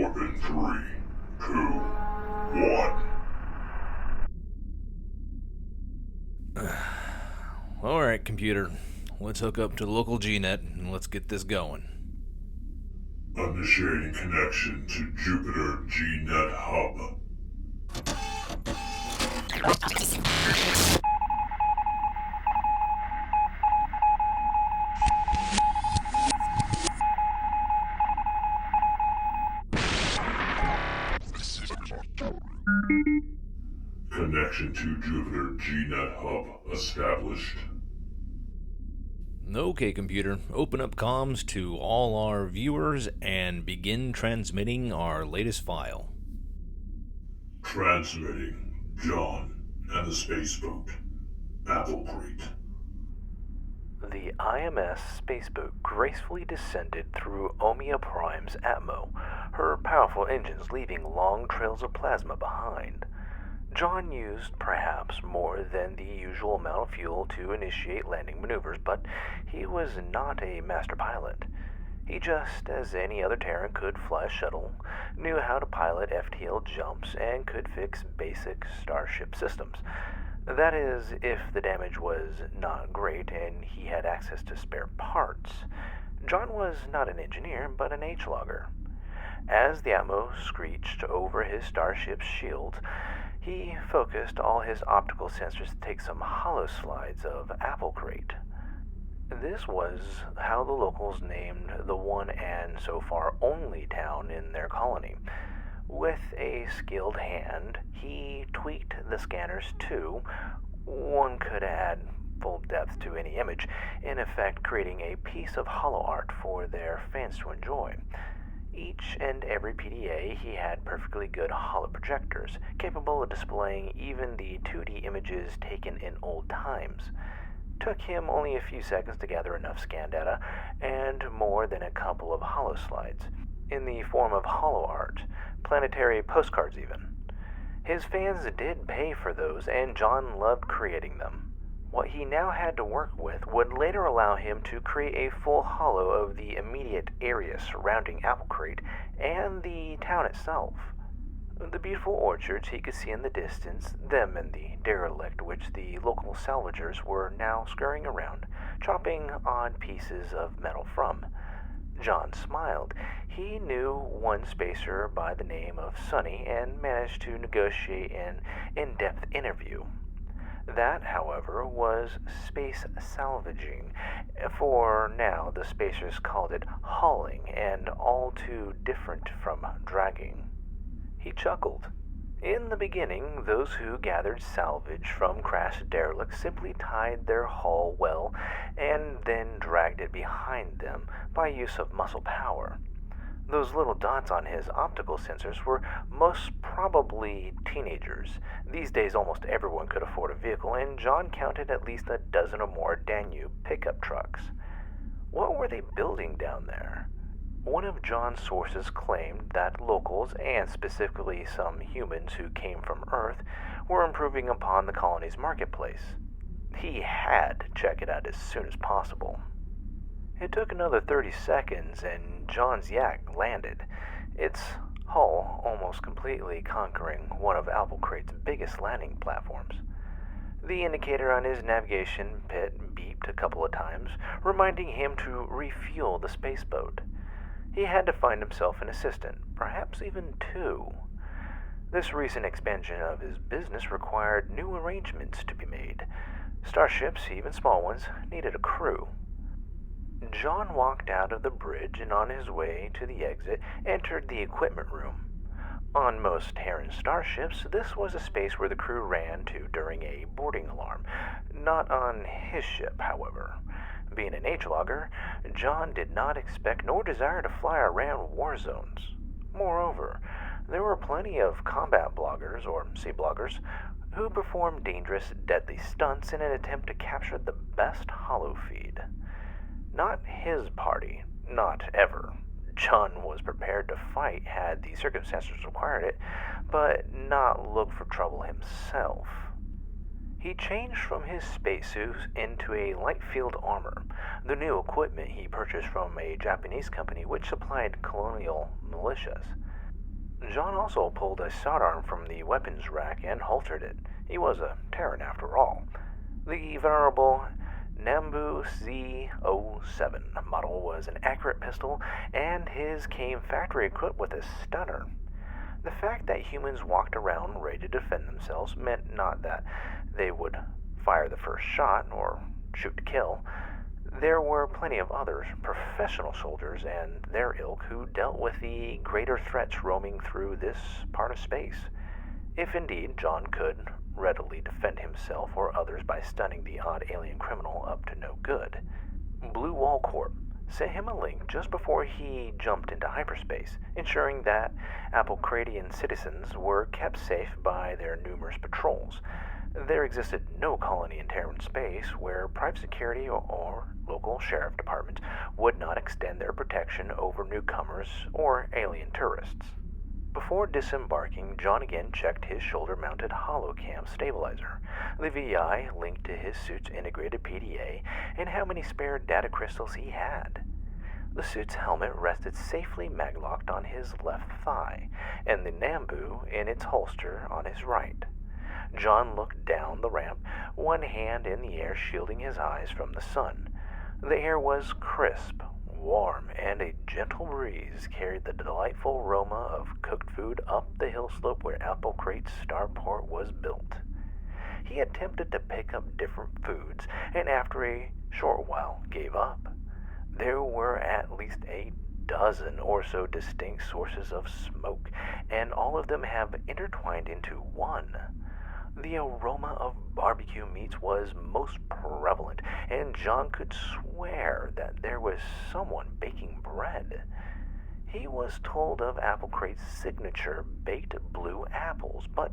warp in 3, 2, 1. Alright, computer. Let's hook up to the local GNet and let's get this going. Initiating connection to Jupiter GNet Hub. Connection to Jupiter GNet Hub established. Okay, computer. Open up comms to all our viewers and begin transmitting our latest file. Transmitting John and the spaceboat. Applecrate. The IMS spaceboat gracefully descended through Omnia Prime's atmo, her powerful engines leaving long trails of plasma behind. John used perhaps more than the usual amount of fuel to initiate landing maneuvers, but he was not a master pilot. He, just as any other Terran could fly a shuttle, knew how to pilot FTL jumps and could fix basic starship systems. That is, if the damage was not great and he had access to spare parts. John was not an engineer, but an H-logger. As the atmo screeched over his starship's shield, he focused all his optical sensors to take some hollow slides of Applecrate. This was how the locals named the one and so far only town in their colony. With a skilled hand, he tweaked the scanners too. One could add full depth to any image, in effect creating a piece of hollow art for their fans to enjoy. Each and every PDA, he had perfectly good hollow projectors, capable of displaying even the 2D images taken in old times. Took him only a few seconds to gather enough scan data, and more than a couple of hollow slides, in the form of hollow art, planetary postcards even. His fans did pay for those, and John loved creating them. What he now had to work with would later allow him to create a full hollow of the immediate area surrounding Applecrate and the town itself. The beautiful orchards he could see in the distance, them and the derelict which the local salvagers were now scurrying around, chopping odd pieces of metal from. John smiled. He knew one spacer by the name of Sonny and managed to negotiate an in-depth interview. That, however, was space salvaging. For now, the spacers called it hauling, and all too different from dragging. He chuckled. In the beginning, those who gathered salvage from crashed derelicts simply tied their hull well and then dragged it behind them by use of muscle power. Those little dots on his optical sensors were most probably teenagers. These days almost everyone could afford a vehicle, and John counted at least a dozen or more Danube pickup trucks. What were they building down there? One of John's sources claimed that locals, and specifically some humans who came from Earth, were improving upon the colony's marketplace. He had to check it out as soon as possible. It took another 30 seconds, and John's yak landed, its hull almost completely conquering one of Applecrate's biggest landing platforms. The indicator on his navigation pit beeped a couple of times, reminding him to refuel the spaceboat. He had to find himself an assistant, perhaps even two. This recent expansion of his business required new arrangements to be made. Starships, even small ones, needed a crew. John walked out of the bridge and on his way to the exit entered the equipment room. On most Terran starships, this was a space where the crew ran to during a boarding alarm. Not on his ship, however. Being an H-logger, John did not expect nor desire to fly around war zones. Moreover, there were plenty of combat bloggers, or sea bloggers, who performed dangerous, deadly stunts in an attempt to capture the best hollow feed. Not his party, not ever. John was prepared to fight had the circumstances required it, but not look for trouble himself. He changed from his spacesuit into a light field armor, the new equipment he purchased from a Japanese company which supplied colonial militias. John also pulled a sidearm from the weapons rack and holstered it. He was a Terran after all. The venerable Nambu Z07 model was an accurate pistol, and his came factory equipped with a stunner. The fact that humans walked around ready to defend themselves meant not that they would fire the first shot or shoot to kill. There were plenty of others, professional soldiers and their ilk, who dealt with the greater threats roaming through this part of space. If indeed John could readily defend himself or others by stunning the odd alien criminal up to no good. Blue Wall Corp sent him a link just before he jumped into hyperspace, ensuring that Applecratian citizens were kept safe by their numerous patrols. There existed no colony in Terran space where private security or local sheriff departments would not extend their protection over newcomers or alien tourists. Before disembarking, John again checked his shoulder-mounted holocam stabilizer, the VI linked to his suit's integrated PDA, and how many spare data crystals he had. The suit's helmet rested safely maglocked on his left thigh, and the Nambu in its holster on his right. John looked down the ramp, one hand in the air shielding his eyes from the sun. The air was crisp, warm, and a gentle breeze carried the delightful aroma of cooked food up the hill slope where Applecrate's starport was built. He attempted to pick up different foods, and after a short while gave up. There were at least a dozen or so distinct sources of smoke, and all of them have intertwined into one. The aroma of barbecue meats was most prevalent, and John could swear that there was someone baking bread. He was told of Applecrate's signature baked blue apples, but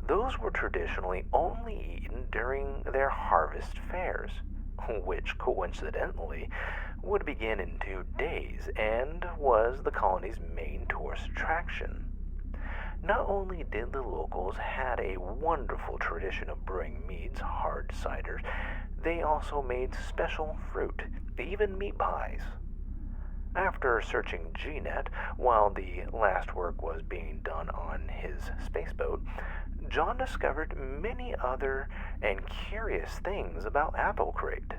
those were traditionally only eaten during their harvest fairs, which coincidentally would begin in 2 days and was the colony's main tourist attraction. Not only did the locals had a wonderful tradition of brewing meads, hard ciders, they also made special fruit, even meat pies. After searching GNet while the last work was being done on his spaceboat, John discovered many other and curious things about Applecrate.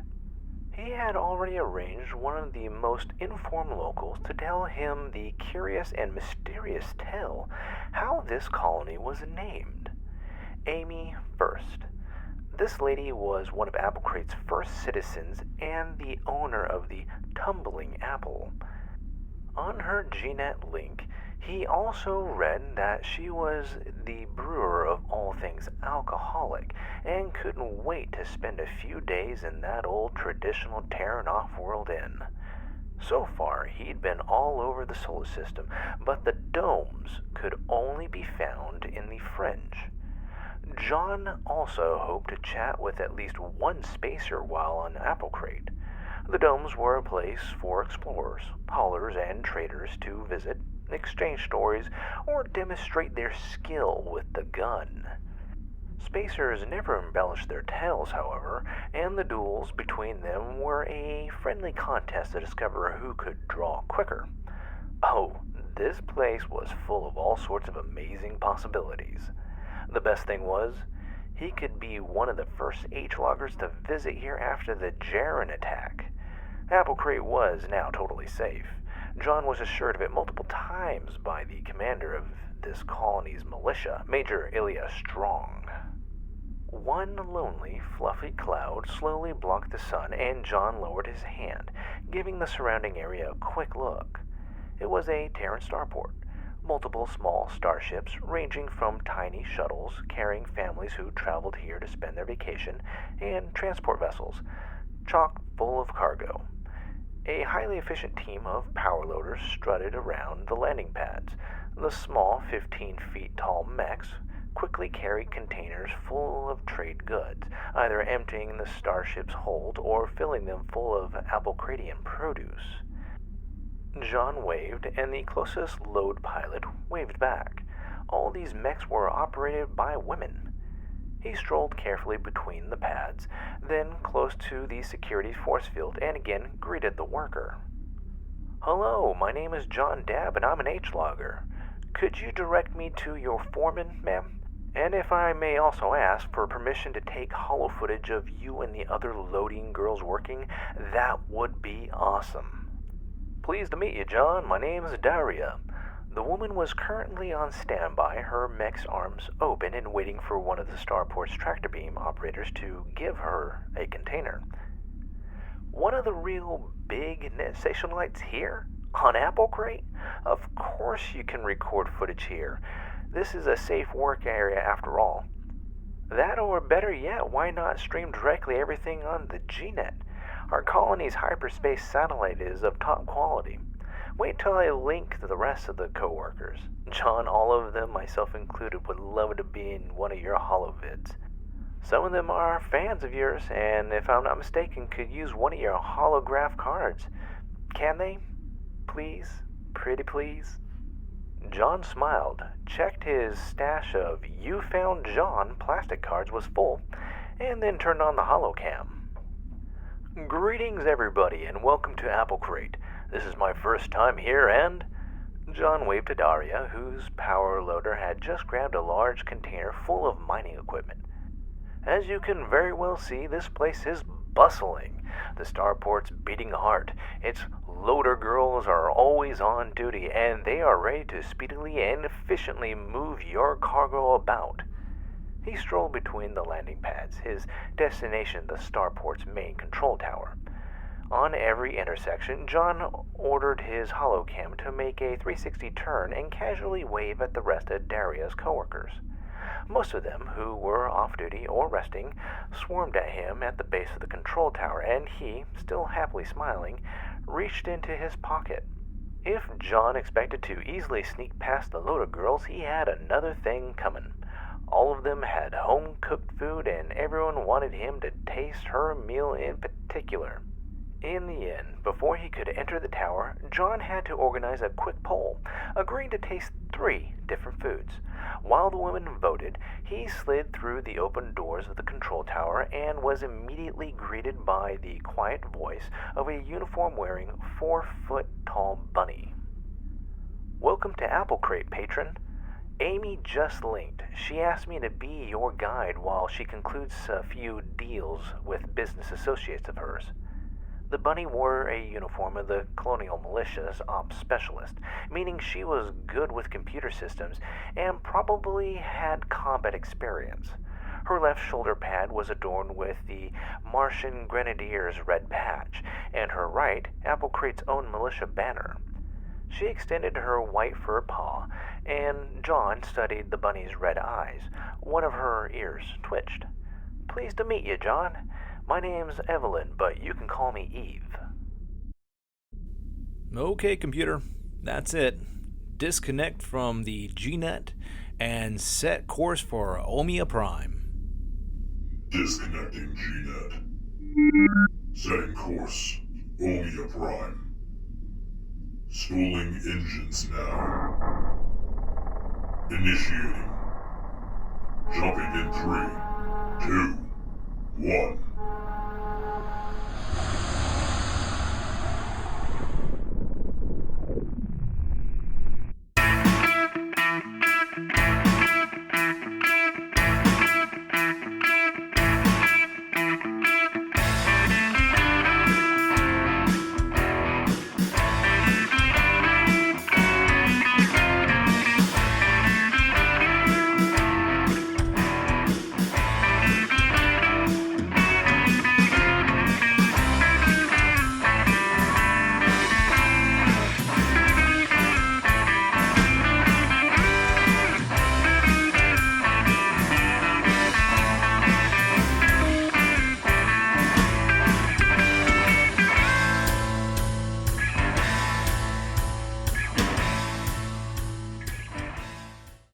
He had already arranged one of the most informed locals to tell him the curious and mysterious tale how this colony was named. Amy First. This lady was one of Applecrate's first citizens and the owner of the Tumbling Apple. On her GNet link, he also read that she was the brewer of all things alcoholic and couldn't wait to spend a few days in that old traditional Terran off-world inn. So far, he'd been all over the solar system, but the domes could only be found in the fringe. John also hoped to chat with at least one spacer while on Applecrate. The domes were a place for explorers, haulers, and traders to visit, exchange stories, or demonstrate their skill with the gun. Spacers never embellished their tales, however, and the duels between them were a friendly contest to discover who could draw quicker. Oh, this place was full of all sorts of amazing possibilities. The best thing was, he could be one of the first H-loggers to visit here after the Jaren attack. Applecrate was now totally safe. John was assured of it multiple times by the commander of this colony's militia, Major Ilya Strong. One lonely, fluffy cloud slowly blocked the sun, and John lowered his hand, giving the surrounding area a quick look. It was a Terran starport. Multiple small starships, ranging from tiny shuttles carrying families who traveled here to spend their vacation, and transport vessels, chock full of cargo. A highly efficient team of power loaders strutted around the landing pads. The small 15 feet tall mechs quickly carried containers full of trade goods, either emptying the starship's hold or filling them full of Applecratian produce. John waved, and the closest load pilot waved back. All these mechs were operated by women. He strolled carefully between the pads, then close to the security force field, and again greeted the worker. "Hello, my name is John Dabb, and I'm an H-logger. Could you direct me to your foreman, ma'am? And if I may also ask for permission to take holo footage of you and the other loading girls working, that would be awesome. Pleased to meet you, John. My name's Daria. The woman was currently on standby, her mech's arms open and waiting for one of the starport's tractor beam operators to give her a container. One of the real big net station lights here? On Applecrate? Of course you can record footage here. This is a safe work area after all. That, or better yet, why not stream directly everything on the GNet? Our colony's hyperspace satellite is of top quality. Wait till I link to the rest of the co-workers. John, all of them, myself included, would love to be in one of your holovids. Some of them are fans of yours, and if I'm not mistaken, could use one of your holograph cards. Can they? Please? Pretty please? John smiled, checked his stash of "You Found John" plastic cards was full, and then turned on the holocam. Greetings, everybody, and welcome to Applecrate. This is my first time here, and... John waved to Daria, whose power loader had just grabbed a large container full of mining equipment. As you can very well see, this place is bustling. The starport's beating hard. Its loader girls are always on duty, and they are ready to speedily and efficiently move your cargo about. He strolled between the landing pads, his destination the starport's main control tower. On every intersection, John ordered his holocam to make a 360 turn and casually wave at the rest of Daria's coworkers. Most of them, who were off-duty or resting, swarmed at him at the base of the control tower, and he, still happily smiling, reached into his pocket. If John expected to easily sneak past the loader girls, he had another thing coming. All of them had home-cooked food, and everyone wanted him to taste her meal in particular. In the end, before he could enter the tower, John had to organize a quick poll, agreeing to taste 3 different foods. While the women voted, he slid through the open doors of the control tower and was immediately greeted by the quiet voice of a uniform-wearing 4-foot-tall bunny. Welcome to Applecrate, patron. Amy just linked. She asked me to be your guide while she concludes a few deals with business associates of hers. The bunny wore a uniform of the Colonial Militia's ops specialist, meaning she was good with computer systems and probably had combat experience. Her left shoulder pad was adorned with the Martian Grenadiers' red patch, and her right, Applecrate's own militia banner. She extended her white fur paw, and John studied the bunny's red eyes. One of her ears twitched. Pleased to meet you, John. My name's Evelyn, but you can call me Eve. Okay, computer. That's it. Disconnect from the GNet and set course for Omnia Prime. Disconnecting GNet. Setting course. Omnia Prime. Stalling engines now. Initiating. Jumping in 3, 2, 1.